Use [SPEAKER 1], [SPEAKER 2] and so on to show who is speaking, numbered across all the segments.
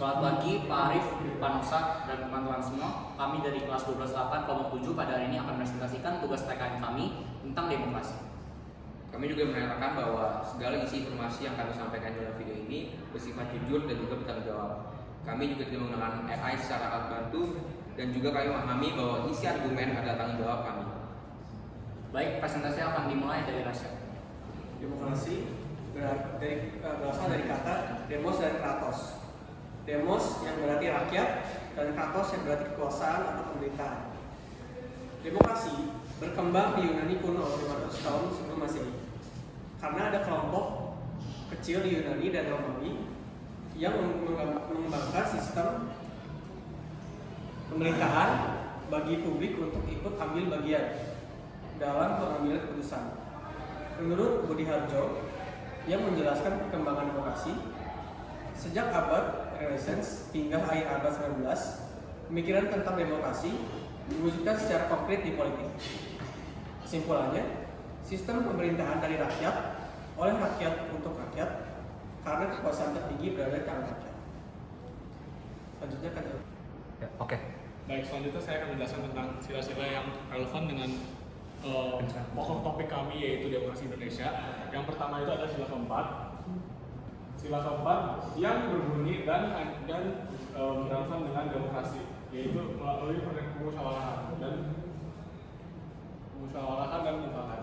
[SPEAKER 1] Selamat pagi Pak Arif, Pak Nosa, dan teman-teman semua. Kami dari kelas 12.8 kelompok 7 pada hari ini akan presentasikan tugas PKN kami tentang demokrasi.
[SPEAKER 2] Kami juga menyatakan bahwa segala isi informasi yang kami sampaikan dalam video ini bersifat jujur dan juga bertanggung jawab. Kami juga tidak menggunakan AI secara alat bantu dan juga kami memahami bahwa isi argumen adalah tanggung jawab kami.
[SPEAKER 1] Baik, presentasi akan dimulai dari Rasyad.
[SPEAKER 3] Demokrasi berasal dari kata demos dan kratos. Demos yang berarti rakyat dan kratos yang berarti kekuasaan atau pemerintahan. Demokrasi berkembang di Yunani kuno 500 tahun sebelum Masehi. Karena ada kelompok kecil di Yunani dan Romawi yang mengembangkan sistem pemerintahan bagi publik untuk ikut ambil bagian dalam pengambilan keputusan. Menurut Budi Harjo yang menjelaskan perkembangan demokrasi, sejak abad Renaissance hingga akhir abad 19, pemikiran tentang demokrasi diwujudkan secara konkret di politik. Kesimpulannya, sistem pemerintahan dari rakyat, oleh rakyat untuk rakyat, karena kekuasaan tertinggi berada di tangan rakyat. Selanjutnya kan
[SPEAKER 2] Ya, oke.
[SPEAKER 4] Baik, selanjutnya saya akan menjelaskan tentang sila-sila yang relevan dengan pokok topik kami, yaitu demokrasi Indonesia. Yang pertama itu adalah sila keempat. Sila keempat yang berbunyi dan relevan dengan demokrasi, yaitu melalui musyawarah dan mufakat.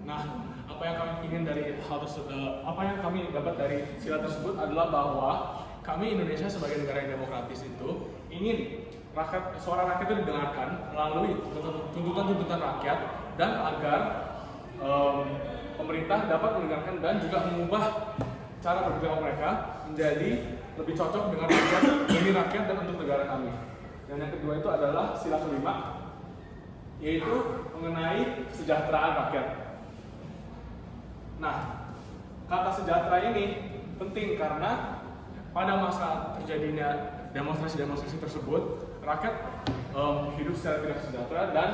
[SPEAKER 4] Nah, apa yang kami ingin dari hal tersebut, apa yang kami dapat dari sila tersebut adalah bahwa kami Indonesia sebagai negara yang demokratis itu ingin suara rakyat itu didengarkan melalui tuntutan-tuntutan rakyat dan agar pemerintah dapat mendengarkan dan juga mengubah cara berpikir mereka menjadi lebih cocok dengan rakyat, demi rakyat dan untuk negara kami. Dan yang kedua itu adalah sila kelima, yaitu mengenai kesejahteraan rakyat. Nah, kata sejahtera ini penting karena pada masa terjadinya demonstrasi-demonstrasi tersebut, rakyat hidup secara tidak sejahtera dan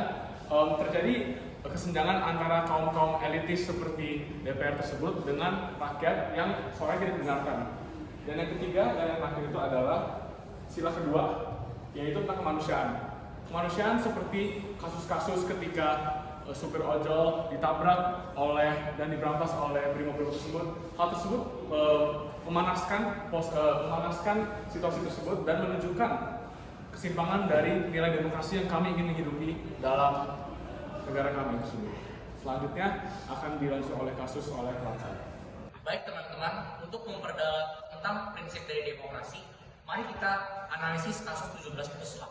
[SPEAKER 4] terjadi kesenjangan antara kaum-kaum elitis seperti DPR tersebut dengan rakyat yang suaranya tidak didengarkan. Dan yang ketiga dan yang terakhir itu adalah sila kedua, yaitu tentang kemanusiaan. Kemanusiaan seperti kasus-kasus ketika supir ojol ditabrak oleh dan diberantas oleh brimob tersebut. Hal tersebut memanaskan situasi tersebut dan menunjukkan kesimpangan dari nilai demokrasi yang kami ingin menghidupi dalam negara kami tersebut. Selanjutnya akan dilanjut oleh kasus oleh Ransel.
[SPEAKER 1] Baik teman-teman, untuk memperdalam tentang prinsip dari demokrasi, mari kita analisis kasus 17+8.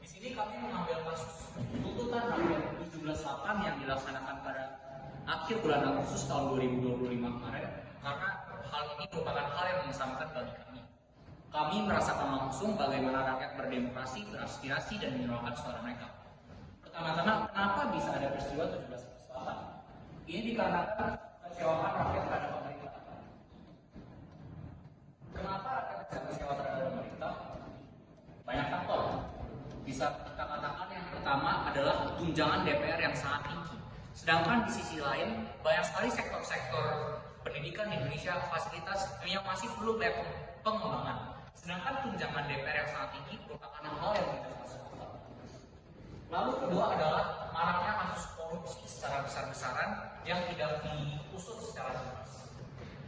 [SPEAKER 1] Di sini kami mengambil kasus tuntutan rakyat 17.8 yang dilaksanakan pada akhir bulan Agustus tahun 2025 kemarin, karena hal ini merupakan hal yang mengesankan bagi kami. Kami merasakan langsung bagaimana rakyat berdemokrasi, beraspirasi, dan menyuarakan suara mereka. Pertama-tama, kenapa bisa ada peristiwa 17+8? Ini dikarenakan kekecewaan rakyat terhadap pemerintah. Kenapa rakyat bisa kecewa terhadap pemerintah? Banyak faktor. Bisa kita katakan yang pertama adalah tunjangan DPR yang sangat tinggi. Sedangkan di sisi lain, banyak sekali sektor-sektor pendidikan di Indonesia, fasilitas yang masih perlu banyak pengembangan. Sedangkan tunjangan DPR yang sangat tinggi merupakan hal yang kita rasakan. Lalu kedua adalah maraknya kasus korupsi secara besar-besaran yang tidak diusut secara jelas.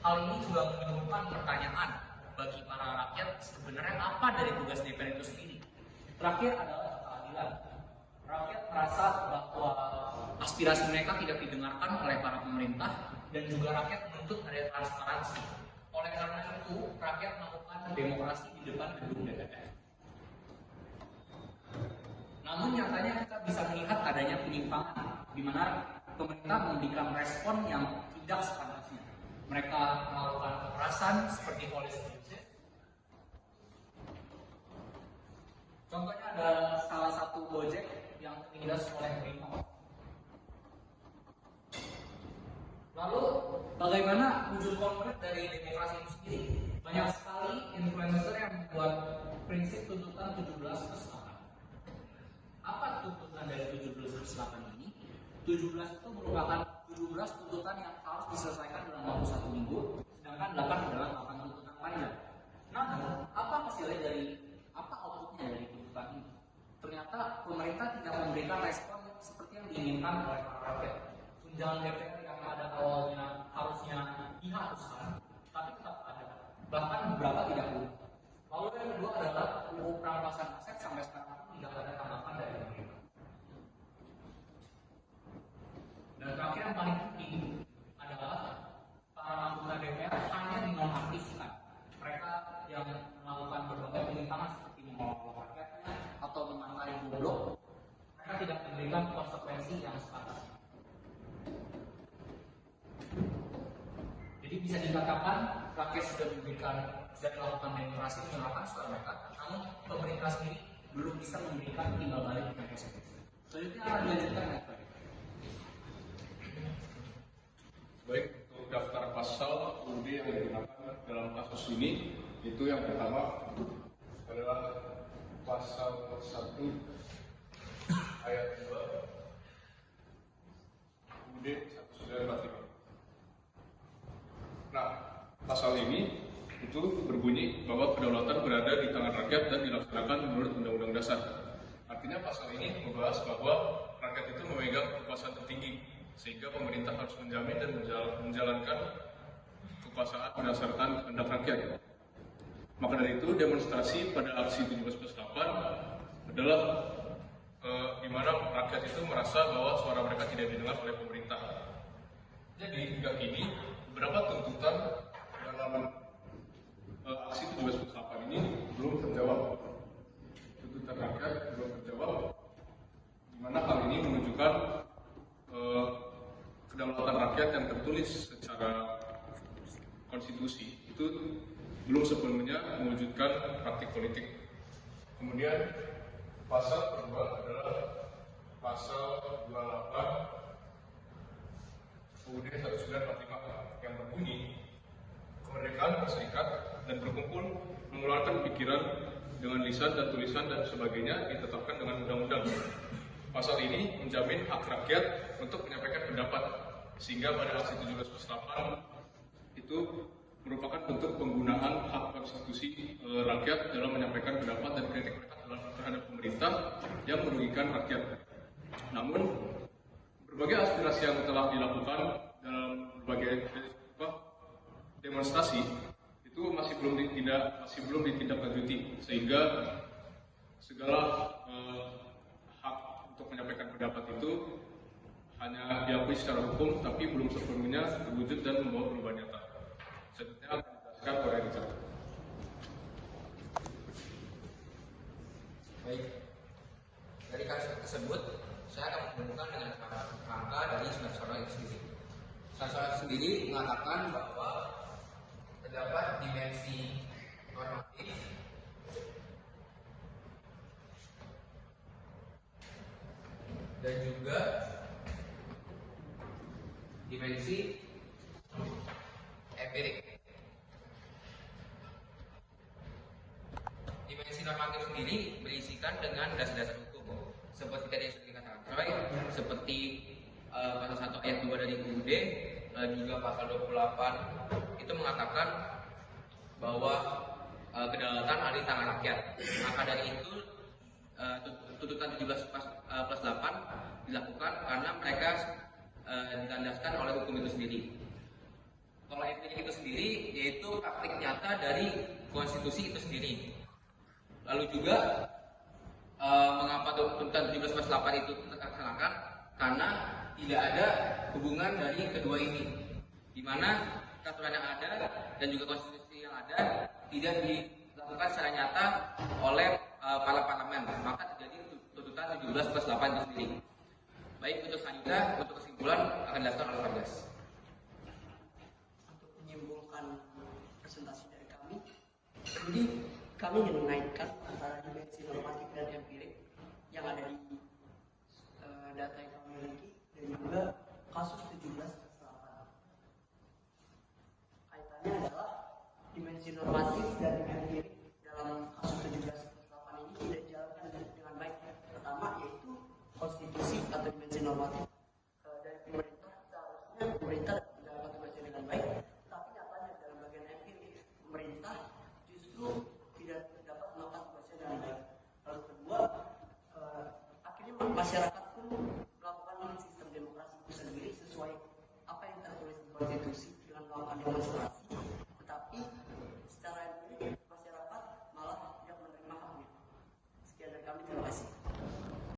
[SPEAKER 1] Hal ini juga menimbulkan pertanyaan bagi para rakyat, sebenarnya apa dari tugas DPR itu sendiri. Terakhir adalah keadilan. Rakyat merasa bahwa aspirasi mereka tidak didengarkan oleh para pemerintah dan juga rakyat menuntut adanya transparansi. Oleh karena itu, rakyat melakukan demokrasi di depan gedung DPR. Namun nyatanya kita bisa melihat adanya penyimpangan di mana pemerintah memberikan respon yang tidak sepantasnya. Mereka melakukan kekerasan seperti police justice. Contohnya ada salah satu Gojek yang tertindas oleh brimob. Lalu bagaimana wujud konkret dari demokrasi itu sendiri? Banyak sekali influencer yang membuat prinsip tuntutan 17+8. Apa tuntutan dari 17+8 ini? 17 itu merupakan 17 tuntutan yang harus diselesaikan dalam waktu 1 minggu, sedangkan 8 adalah 8 tuntutan panjang. memberikan respon seperti yang diinginkan oleh para rakyat. Tunjangan DPR yang pada awalnya harusnya dihapuskan, tapi tetap ada. Bahkan beberapa tidak berubah. Lalu yang kedua adalah UU perampasan aset sampai sekarang tidak ada tanggapan dari pemerintah. Dan terakhir yang paling penting adalah para anggota DPR hanya dinonaktifkan. Mereka yang melakukan berbagai penyimpangan seperti menolak rakyatnya atau memantai goblok, mereka tidak memberikan konsekuensi yang sepatasnya. Jadi bisa dikatakan rakyat sudah melakukan demokrasi menyerahkan suara mereka, namun pemerintah sendiri belum bisa memberikan timbal balik yang positif. Selanjutnya akan dilanjutkan lagi.
[SPEAKER 5] Baik, untuk daftar pasal UUD yang digunakan dalam kasus ini, itu yang pertama adalah pasal 1 ayat 2 UUD 1945. Nah, pasal ini itu berbunyi bahwa kedaulatan berada di tangan rakyat dan dilaksanakan menurut Undang-Undang Dasar. Artinya pasal ini membahas bahwa rakyat itu memegang kekuasaan tertinggi, sehingga pemerintah harus menjamin dan menjalankan kekuasaan berdasarkan kehendak rakyat. Maka dari itu demonstrasi pada aksi 17+8 adalah di mana rakyat itu merasa bahwa suara mereka tidak didengar oleh pemerintah. Jadi hingga kini beberapa tuntutan dalam aksi 17+8 ini belum terjawab. Tuntutan rakyat belum terjawab, di mana hal ini menunjukkan kedaulatan rakyat yang tertulis secara konstitusi itu belum sepenuhnya mewujudkan praktik politik. Kemudian pasal kedua adalah pasal 28 UUD 1945 yang berbunyi kemerdekaan berserikat dan berkumpul, mengeluarkan pikiran dengan lisan dan tulisan dan sebagainya ditetapkan dengan undang-undang. Pasal ini menjamin hak rakyat untuk menyampaikan pendapat, sehingga pada aksi 17+8 itu merupakan bentuk penggunaan hak konstitusi rakyat dalam menyampaikan pendapat dan kritik mereka terhadap pemerintah yang merugikan rakyat. Namun, berbagai aspirasi yang telah dilakukan dalam berbagai demonstrasi itu masih belum ditindaklanjuti, sehingga segala hak untuk menyampaikan pendapat itu hanya diakui secara hukum, tapi belum sepenuhnya terwujud dan membawa perubahan nyata. Selanjutnya akan dijelaskan oleh Richard.
[SPEAKER 2] Baik, dari kasus tersebut saya akan menghubungkan dengan angka dari Sunarsoro itu sendiri. Sunarsoro sendiri mengatakan bahwa terdapat dimensi normatif dan juga dimensi empirik. Dimensi normatif sendiri berisikan dengan dasar-dasar hukum seperti tadi yang sudah dikatakan Troy, seperti pasal 1 ayat 2 dari UUD, juga pasal 28 itu mengatakan bahwa kedaulatan ada di tangan rakyat. Maka dari itu tuntutan 17+8 dilakukan karena mereka ditandaskan oleh hukum itu sendiri. Kalau empirik itu sendiri yaitu praktik nyata dari konstitusi itu sendiri. Lalu juga mengapa tuntutan 17+8 itu terlaksanakan? Karena tidak ada hubungan dari kedua ini, di mana peraturan yang ada dan juga konstitusi yang ada tidak dilakukan secara nyata oleh para parlemen, maka terjadi tuntutan 17+8 itu sendiri. Baik, untuk selanjutnya, untuk kesimpulan akan dilakukan oleh Fargas.
[SPEAKER 6] Untuk menyimpulkan presentasi dari kami, jadi kami ingin mengaitkan antara dimensi normatif dan empirik yang ada di data yang kami miliki dan juga kasus 17+8. Kaitannya adalah dimensi normatif dan empirik dalam kasus 17+8 ini tidak dijalankan dengan baik. Pertama yaitu konstitusi atau dimensi normatif dari pemerintah, seharusnya pemerintah dapat menjalankan tugasnya dengan baik, tapi nyatanya dalam bagian empirik pemerintah justru tidak dapat melakukan tugasnya dengan baik. Lalu kedua, akhirnya masyarakat pun melakukan sistem demokrasi itu sendiri sesuai apa yang tertulis di konstitusi dengan melakukan demonstrasi